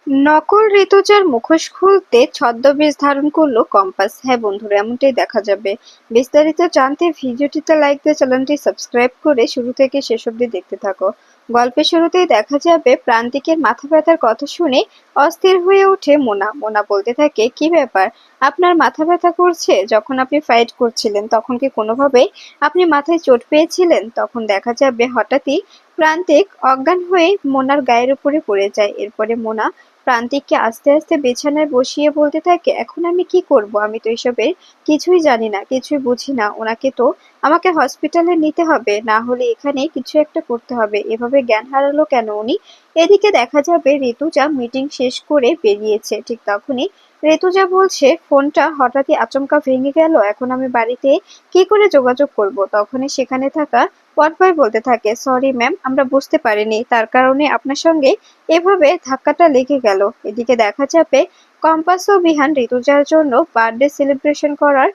নকল ঋতুজার মুখোশ খুলতে ছদ্মবেশ ধারণ করলো কম্পাস। হ্যাঁ বন্ধুরা, এমনটাই দেখা যাবে। বিস্তারিত জানতে ভিডিওটিতে লাইক দিয়ে চ্যানেলটি সাবস্ক্রাইব করে শুরু থেকে শেষ অবধি দেখতে থাকো। গল্পের শুরুতেই দেখা যাবে প্রান্তিকের মাথা ব্যথার কথা শুনে অস্থির হয়ে ওঠে মোনা। মোনা বলতে থাকে, কি ব্যাপার, আপনার মাথা ব্যথা করছে? যখন আপনি ফাইট করছিলেন তখন কি কোনোভাবে আপনি মাথায় চোট পেয়েছিলেন? তখন দেখা যাবে হঠাৎই প্রান্তিক অজ্ঞান হয়ে মোনার গায়ের উপরে পড়ে যায়। এরপরে মোনা প্রান্তিককে আস্তে আস্তে বিছানায় বসিয়ে বলতে থাকে, এখন আমি কি করব? আমি তো এসবের কিছুই জানি না, কিছুই বুঝি না। ওনাকে তো আমাকে হসপিটালে নিতে হবে, না হলে এখানে কিছু একটা করতে হবে। এভাবে জ্ঞান হারালো কেন উনি? এদিকে দেখা যাবে ঋতুজা মিটিং শেষ করে বেরিয়েছে। ঠিক তখনই ঋতুজা বলছে, ফোনটা হঠাৎই আচমকা ভেঙে গেল, এখন আমি বাড়িতে কি করে যোগাযোগ করব? তখনই সেখানে থাকা পটভয় বলতে থাকে, সরি ম্যাম, আমরা বুঝতে পারিনি, তার কারণে আপনার সঙ্গে এভাবে ধাক্কাটা লেগে গেল। এদিকে দেখা যাবে কম্পাস ও বিহান ঋতুজার জন্য বার্থডে সেলিব্রেশন করার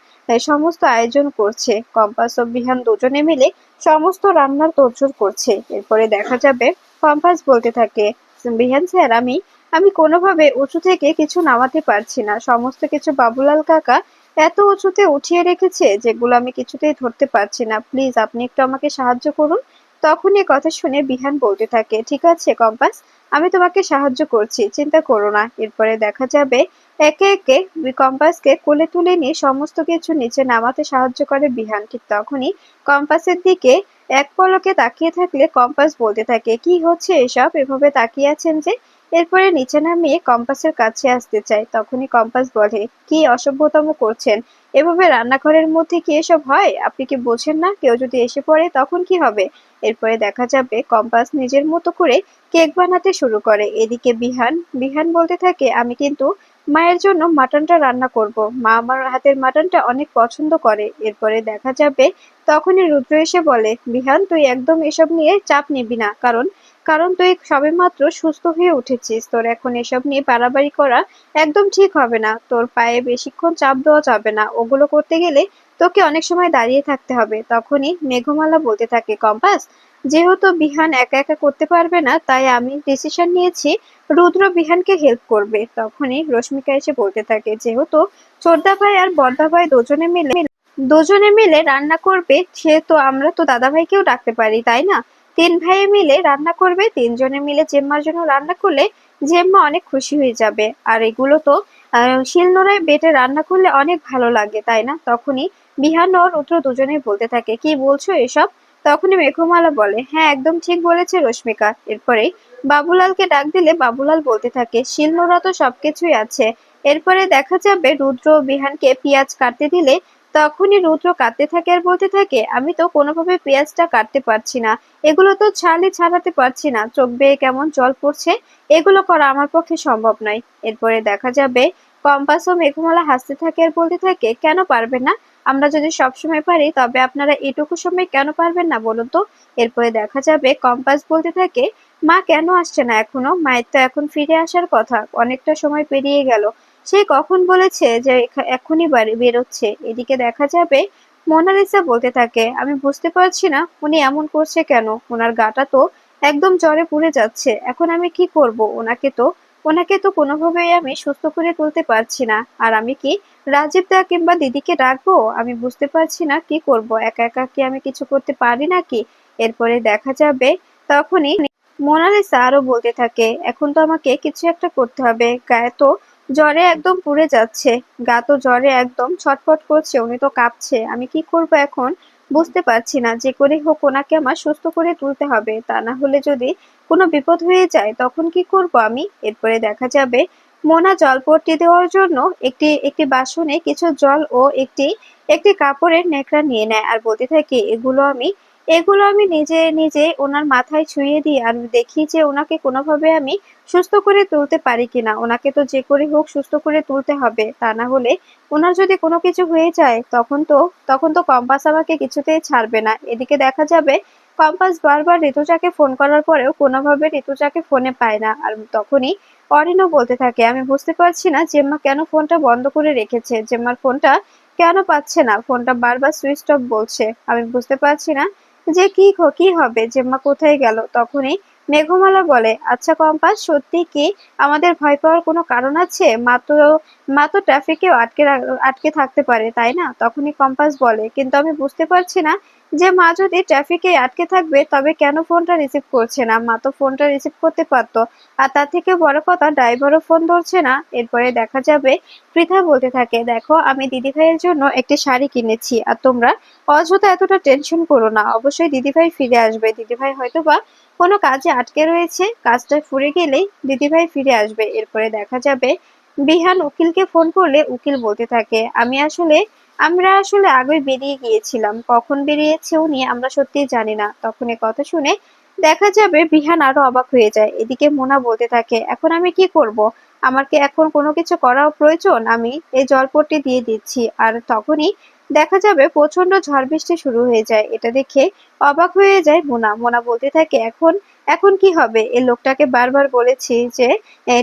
সমস্ত আয়োজন করছে। কম্পাস ও বিহান দুজনে মিলে সমস্ত রান্নার তোড়জোড় করছে। এরপরে দেখা যাবে কম্পাস বলতে থাকে, বিহান স্যার, আমি আমি কোনোভাবে উঁচু থেকে কিছু নামাতে পারছি না। সমস্ত কিছু বাবুলাল কাকা এত উঁচুতে উঠিয়ে রেখেছে যেগুলো আমি কিছুতেই ধরতে পারছি না। প্লিজ আপনি একটু আমাকে সাহায্য করুন। তখন এ কথা শুনে বিহান বলতে থাকে, ঠিক আছে কম্পাস, আমি তোমাকে সাহায্য করছি, চিন্তা করো না। এরপরে দেখা যাবে একে একে কম্পাসকে কোলে তুলে নিয়ে সমস্ত কিছু নিচে নামাতে সাহায্য করে বিহান। ঠিক তখনই কম্পাসের দিকে এক পলকে তাকিয়ে থাকলে কম্পাস বলতে থাকে, কি হচ্ছে এসব, এভাবে তাকিয়ে আছেন যে? এরপরে নিচে নামিয়ে কম্পাসের কাছে আসতে চায়। তখনই কম্পাস বলে, কি অসভ্যতম করছেন? এভাবে রান্নাঘরের মধ্যে কি এসব হয়? আপনি কি বোঝেন না, কেউ যদি এসে পড়ে তখন কি হবে? এরপরে দেখা যাবে কম্পাস নিজের মতো করে কেক বানাতে শুরু করে। এদিকে বিহান বিহান বলতে থাকে, আমি কিন্তু মায়ের জন্য মাটনটা রান্না করব। মা আমার হাতের মাটনটা অনেক পছন্দ করে। এরপরে দেখা যাবে তখনই রুদ্র এসে বলে, বিহান তুই একদম এসব নিয়ে চাপ নিবি না, কারণ কারণ তুই সবেমাত্র সুস্থ হয়ে উঠেছিস। তোর এখন এসব নিয়ে বাড়াবাড়ি করা একদম ঠিক হবে না। তোর পায়ে বেশিক্ষণ চাপ দেওয়া যাবে না, ওগুলো করতে গেলে তোকে অনেক সময় দাঁড়িয়ে থাকতে হবে। তখনই মেঘমালা বলতে থাকে, কম্পাস, যেহেতু বিহান একা একা করতে পারবে না, তাই আমি ডিসিশন নিয়েছি রুদ্র বিহানকে হেল্প করবে। তখনই রশ্মিকা এসে বলতে থাকে, যেহেতু ছোটদা ভাই আর বড়দা ভাই দুজনে মিলে রান্না করবে, সেহেতু আমরা তো দাদা ভাইকেও ডাকতে পারি, তাই না? তিন ভাই মিলে রান্না করবে, তিনজনে মিলে জেম্মার জন্য রান্না করলে জেম্মা অনেক খুশি হয়ে যাবে। আর এগুলো তো শিলনোড়ায় বেটে রান্না করলে অনেক ভালো লাগে, তাই না? তখনই বিহান ও রুদ্র দুজনেই বলতে থাকে, কি বলছো এসব? তখনই মেঘমালা বলে, হ্যাঁ একদম ঠিক বলেছে রশ্মিকা। এরপরে বাবুলালকে ডাক দিলে বাবুলাল বলতে থাকে, শিলনোড়া তো সবকিছুই আছে। এরপরে দেখা যাবে রুদ্র ও বিহানকে পেঁয়াজ কাটতে দিলে তখনই রুদ্র কাটতে থাকে আর বলতে থাকে, আমি তো কোনোভাবে পেঁয়াজটা কাটতে পারছি না, এগুলো তো ছালই ছাড়াতে পারছি না, চোখ বেয়ে কেমন জল পড়ছে, এগুলো করা আমার পক্ষে সম্ভব নয়। এরপরে দেখা যাবে কম্পাস ও মেঘমালা হাসতে থাকে আর বলতে থাকে, কেন পারবে না? আমরা যদি সবসময় পারি তবে আপনারা এটুকু সময় কেন পারবেন না বলুন তো? এরপরে দেখা যাবে কম্পাস বলতে থাকে, মা কেন আসছে না এখনো? মায়ের তো এখন ফিরে আসার কথা, অনেকটা সময় পেরিয়ে গেল। সে কখন বলেছে যে এখনই বাড়ি বেরোচ্ছে? এদিকে দেখা যাবে মোনালিসা বলতে থাকে, আমি বুঝতে পারছি না উনি এমন করছে কেন। ওনার গাটা তো একদম জ্বরে পুড়ে যাচ্ছে, এখন আমি কি করব? ওনাকে তো কোনোভাবেই আমি সুস্থ করে তুলতে পারছি না। আর আমি কি রাজীব দা কিংবা দিদিকে ডাকবো? আমি বুঝতে পারছি না কি করব, একা একা কি আমি কিছু করতে পারি নাকি? এরপরে দেখা যাবে তখনই মোনালিসা আরো বলতে থাকে, এখন তো আমাকে কিছু একটা করতে হবে, গায়ে তো জ্বরে একদম পুড়ে যাচ্ছে, গা তো জ্বরে একদম ছটফট করছে, উনি তো কাঁপছে, আমি কি করব এখন বুঝতে পারছি না। যে করে হোক ওনাকে আমার সুস্থ করে তুলতে হবে, তা না হলে যদি কোনো বিপদ হয়ে যায় তখন কি করব আমি? এরপরে দেখা যাবে মোনা জলপট্টি দেওয়ার জন্য একটি একটি বাসনে কিছু জল ও একটি একটি কাপড়ের নেকড়া নিয়ে নেয় আর বলতে থাকে, এগুলো আমি নিজে নিজে ওনার মাথায় ছুঁয়ে দিই আর দেখি যে ওনাকে কোনোভাবে আমি সুস্থ করে তুলতে পারি কিনা। ওনাকে তো যে করে হোক সুস্থ করে তুলতে হবে, তা না হলে ওনার যদি কোনো কিছু হয়ে যায় তখন তো কম্পাস আমাকে কিছুতেই ছাড়বে না। এদিকে দেখা যাবে কম্পাস বারবার ঋতুজাকে ফোন করার পরেও কোনোভাবে ঋতুজাকে ফোনে পায় না। আর তখনই অরিনও বলতে থাকে, আমি বুঝতে পারছি না জেম্মা কেন ফোনটা বন্ধ করে রেখেছে, জেম্মার ফোনটা কেন পাচ্ছে না, ফোনটা বারবার সুইচ অফ বলছে, আমি বুঝতে পারছি না যে কি হবে, জেম্মা কোথায় গেল? তখনই মেঘমালা বলে, আচ্ছা কম্পাস, সত্যি কি আমাদের ভয় পাওয়ার কোনো কারণ আছে? মা তো ট্রাফিকেও আটকে থাকতে পারে, তাই না? তখনই কম্পাস বলে, কিন্তু আমি বুঝতে পারছি না যে মা যদি ট্রাফিকে আটকে থাকবে তবে কেন ফোনটা রিসিভ করছে না। মা তো ফোনটা রিসিভ করতে পারতো। আর তার থেকে বড় কথা, ড্রাইভারও ফোন ধরছে না। এরপরে দেখা যাবে পৃথা বলতে থাকে, দেখো আমি দিদিভাইয়ের জন্য একটি শাড়ি কিনেছি, আর তোমরা অযথা এতটা টেনশন করো না। অবশ্যই দিদিভাই ফিরে আসবে। দিদিভাই হয়তোবা কোনো কাজে আটকে রয়েছে, কাজটা ফুরে গেলেই দিদিভাই ফিরে আসবে। এরপরে দেখা যাবে বিহান উকিলকে ফোন করলে উকিল বলতে থাকে, আমরা আসলে আগে বেরিয়ে গিয়েছিলাম, কখন বেরিয়েছে উনি আমরা সত্যিই জানি না। তখন এ কথা শুনে দেখা যাবে বিহান আরো অবাক হয়ে যায়। এদিকে মোনা বলতে থাকে, এখন আমি কি করব? আমার কি এখন কোনো কিছু করা প্রয়োজন? আমি এই জলপট্টি দিয়ে দিচ্ছি। আর তখনই দেখা যাবে প্রচন্ড ঝড় বৃষ্টি শুরু হয়ে যায়। এটা দেখে অবাক হয়ে যায় মোনা। মোনা বলতে থাকে, এখন এখন কি হবে? এই লোকটাকে বারবার বলেছি যে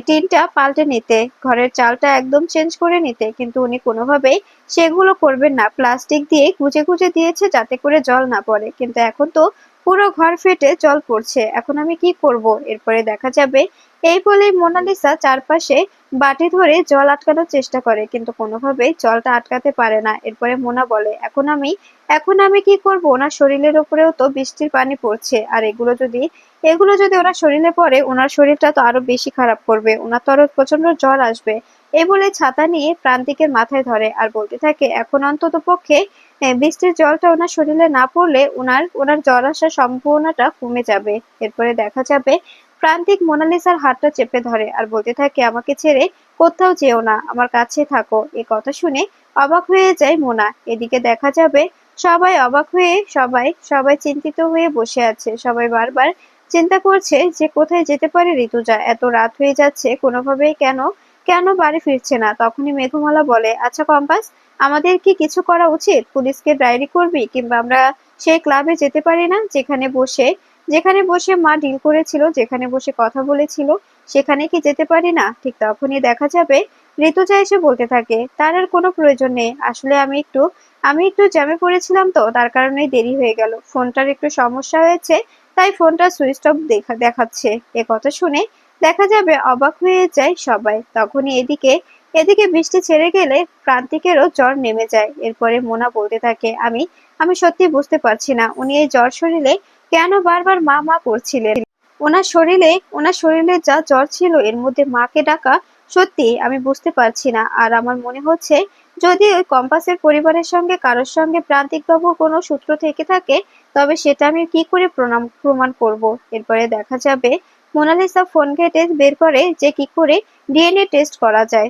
টিনটা পাল্টে নিতে, ঘরের চালটা একদম চেঞ্জ করে নিতে, কিন্তু উনি কোনোভাবেই সেগুলো করবেন না। প্লাস্টিক দিয়ে গুজে গুজে দিয়েছে যাতে করে জল না পড়ে, কিন্তু এখন তো পুরো ঘর ফেটে জল পড়ছে। এখন আমি কি করব? এরপরে দেখা যাবে এই বলেই মোনালিসা চারপাশে বাটি ধরে জল আটকানোর চেষ্টা করে, কিন্তু কোনোভাবেই জলটা আটকাতে পারে না। এরপরে মোনা বলে, এখন আমি কি করব? ওনার শরীরের উপরেও তো বৃষ্টির পানি পড়ছে, আর এগুলো যদি ওনার শরীরে পড়ে, ওনার শরীরটা তো আরো বেশি খারাপ করবে, ওনার তো আরো প্রচন্ড জ্বর আসবে। এই বলে ছাতা নিয়ে প্রান্তিকের মাথায় ধরে আর বলতে থাকে, এখন অন্তত পক্ষে বৃষ্টির জলটা ওনার শরীরে না পড়লে ওনার ওনার জ্বর আসার সম্ভাবনাটা কমে যাবে। এরপরে দেখা যাবে প্রান্তিক মোনালিসার হাতটা চেপে ধরে আর বলতে থাকে, আমাকে ছেড়ে কোথাও যেও না, আমার কাছে থাকো। এ কথা শুনে অবাক হয়ে যায় মোনা। এদিকে দেখা যাবে সবাই অবাক হয়ে সবাই সবাই চিন্তিত হয়ে বসে আছে। সবাই বারবার চিন্তা করছে যে কোথায় যেতে পারে ঋতুজা। এত রাত হয়ে যাচ্ছে, কোনোভাবেই কেন কেন বাড়ি ফিরছে না। তখনই মেঘমালা বলে, আচ্ছা কম্পাস, আমাদের কি কিছু করা উচিত? পুলিশকে ডায়েরি করবি, কিংবা আমরা সেই ক্লাবে যেতে পারি না যেখানে বসে মা ডিল করেছিল, যেখানে বসে কথা বলেছিল, সেখানে কি যেতে পারি না? ঠিক তখনই দেখা যাবে ঋতুজা এসে বলতে থাকে, তার আর কোনো প্রয়োজন নেই। আসলে আমি একটু জ্যামে পড়েছিলাম, তো তার কারণেই দেরি হয়ে গেল। ফোনটার একটু সমস্যা হয়েছে, তাই ফোনটা সুইচ অফ দেখাচ্ছে। এ কথা শুনে দেখা যাবে অবাক হয়ে যায় সবাই। তখনই এদিকে এদিকে বৃষ্টি ছেড়ে গেলে প্রান্তিকেরও জ্বর নেমে যায়। এরপরে মোনা বলতে থাকে, আমি আমি সত্যি বুঝতে পারছি না উনি এই জ্বর শরীরে কেন বারবার মা মা করছিলেন। ওনার শরীরে যা জ্বর ছিল, এর মধ্যে মাকে ডাকা, সত্যি আমি বুঝতে পারছি না। আর আমার মনে হচ্ছে যদি ওই কম্পাসের পরিবারের সঙ্গে কারোর সঙ্গে প্রান্তিক বাবুর কোনো সূত্র থেকে থাকে, তবে সেটা আমি কি করে প্রমাণ করব। এরপরে দেখা যাবে মোনালিসা ফোন ঘেঁটে বের করে যে কি করে ডিএনএ টেস্ট করা যায়।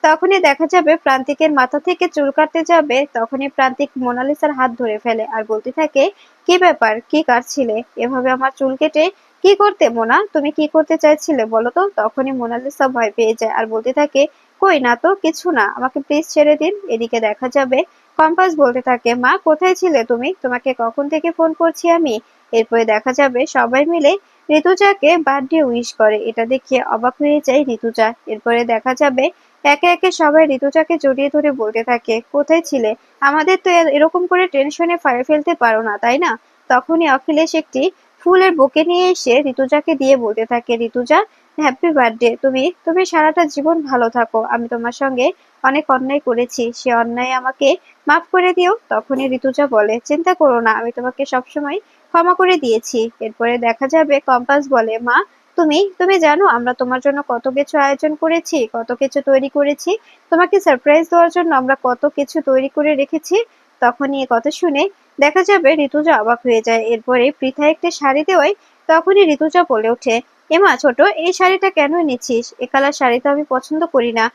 তখনই দেখা যাবে প্রান্তিকের মাথা থেকে চুল কাটতে যাবে, তখনই প্রান্তিক মোনালিসার হাত ধরে ফেলে আর বলতে থাকে, কি ব্যাপার, কি কাটছিলে এভাবে আমার চুল কেটে? কি করতে মোনা, তুমি কি করতে চাইছিলে বলো তো? তখনই মোনালিসা ভয় পেয়ে যায় আর বলতে থাকে, কই না তো, কিছু না, আমাকে প্লিজ ছেড়ে দিন। এদিকে দেখা যাবে কম্পাস বলতে থাকে, মা কোথায় ছিলে তুমি? তোমাকে কখন থেকে ফোন করছি আমি। এরপরে দেখা যাবে সবাই মিলে ঋতুজাকে বার্থডে উইশ করে। এটা দেখে অবাক হয়ে যায় ঋতুজা। এরপরে দেখা যাবে একে একে সবাই ঋতুজাকে জড়িয়ে ধরে বলতে থাকে, কোথায় ছিলে? আমাদের তো এরকম করে টেনশনে ফায়ার ফেলতে পারো না, তাই না? তখনই অখিলেশ একটি ফুলের বুকে নিয়ে এসে ঋতুজাকে দিয়ে বলতে থাকে, ঋতুজা, হ্যাপি বার্থডে। তুমি তুমি সারাটা জীবন ভালো থাকো। আমি তোমার সঙ্গে অনেক অন্যায় করেছি, সে অন্যায় আমাকে মাফ করে দিও। তখনই ঋতুজা বলে, চিন্তা করো না, আমি তোমাকে সবসময় ক্ষমা করে দিয়েছি। এরপরে দেখা যাবে কম্পাস বলে, মা, তুমি তুমি জানো আমরা তোমার জন্য কত কিছু আয়োজন করেছি, কত কিছু তৈরি করেছি। তোমাকে সারপ্রাইজ দেওয়ার জন্য আমরা কত কিছু তৈরি করে রেখেছি। তখনই এ কথা শুনে দেখা যাবে ঋতুজা অবাক হয়ে যায়। এরপরে পৃথা একটা শাড়ি দেওয়ায় তখনই ঋতুজা বলে ওঠে, এমা ছোট, এই শাড়িটা কেন নিচ্ছিস? এ কালার শাড়ি তো আমি পছন্দ করি না,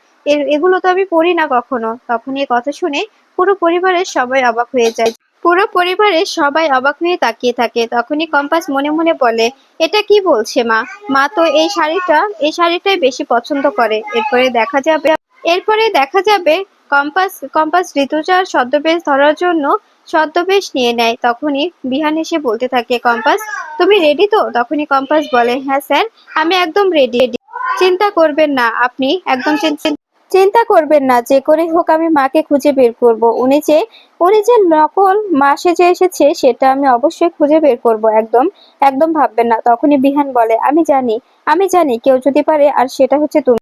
এগুলো তো আমি পরি না কখনো। তখনই এ কথা শুনে পুরো পরিবারের সবাই অবাক হয়ে যায়। পুরো পরিবারের সবাই অবাক হয়ে তাকিয়ে থাকে। তখনই কম্পাস মনে মনে বলে, এটা কি বলছে মা? মা তো এই শাড়িটাই বেশি পছন্দ করে। এরপরে দেখা যাবে কম্পাস কম্পাস ঋতুজার ছদ্মবেশ ধরার জন্য ছদ্মবেশ নিয়ে নেয়। তখনই বিহান এসে বলতে থাকে, কম্পাস, তুমি রেডি তো? তখনই কম্পাস বলে, হ্যাঁ স্যার, আমি একদম রেডি। চিন্তা করবেন না আপনি, একদম চিন্তা করবেন না, যে করেই হোক আমি মাকে খুঁজে বের করব। উনি যে নকল মা সেজে এসেছে সেটা আমি অবশ্যই খুঁজে বের করব। একদম একদম ভাববেন না। তখনই বিহান বলে, আমি জানি কেউ যদি পারে, আর সেটা হচ্ছে তুমি।